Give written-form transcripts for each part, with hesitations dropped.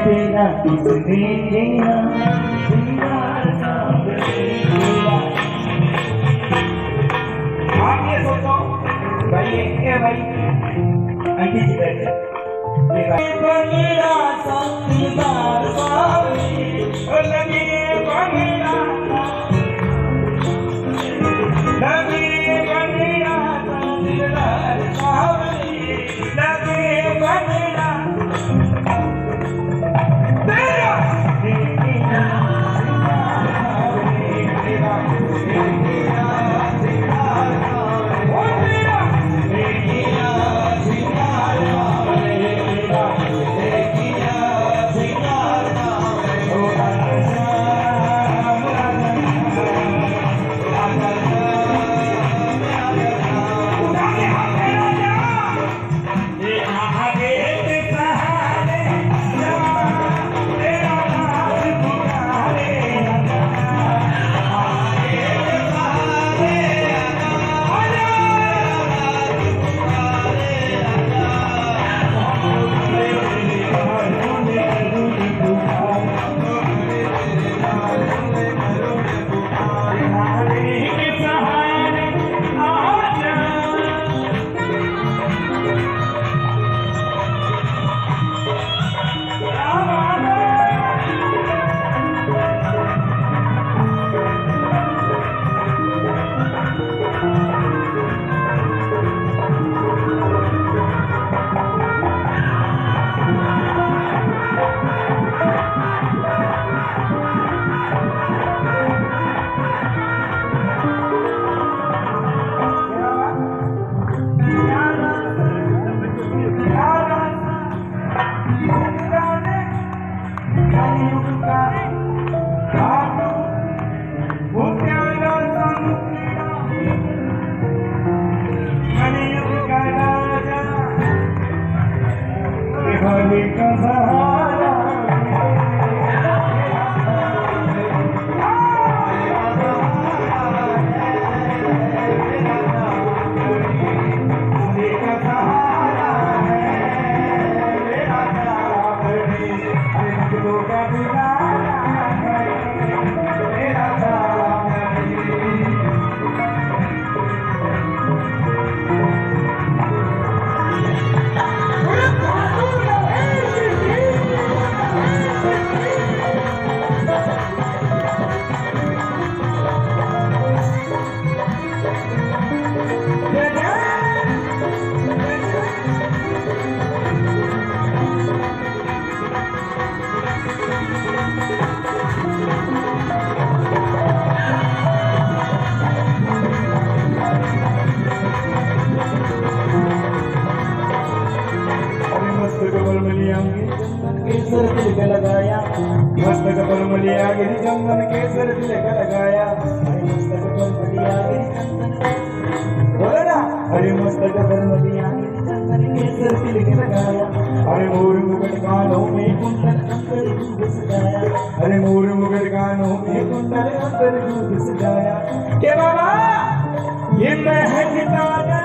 तेरा किसने किया दीवार सामने किया। आप ये सोचो भाई ये भाई अंकित जी बैठे बंगला संगीतार सावली लगे बंगला लगे बंगला संगीतार सावली लगे बंगला लगाया मस्तक पर मलिया गिरी चंदन केसर तिलक लगाया हरे मस्तक पर मलिया गिरी चंदन बोलो ना हरे मस्तक पर मलिया गिरी चंदन केसर तिलक लगाया हरे मोर मुकुट कानों में कुंडल अंतर रूप सजाया हरे मोर मुकुट कानों में कुंडल अंतर रूप सजाया के बाबा ये महकता है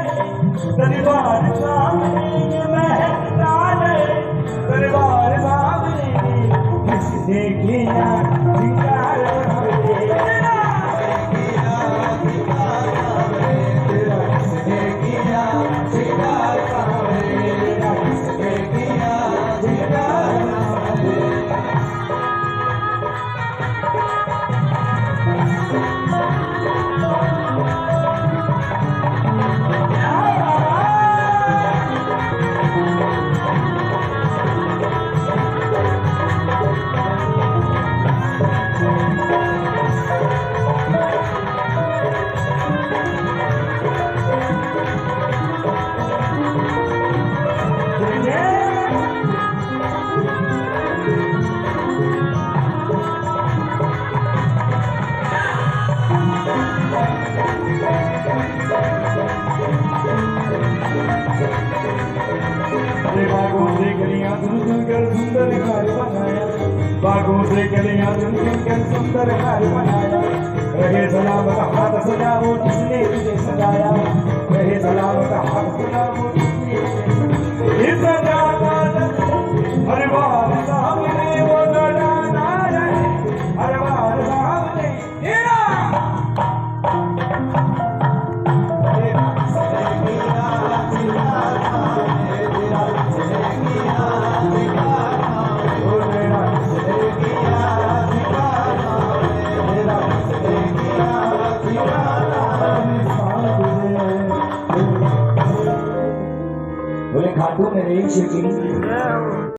दरबार सामने ये महकता है दरबार सामने किसने किया दीदार तेरा किसने किया दीदार तेरा किसने किया दीदार बागों से गलियां चुनकर सुंदर घर बनाया रहे सलामत हाथ सजाओ जिसने तुझे सजाया रहे सलामत हाथ सजाओ जिसने तुझे सजाया हर बार सामने गणेश की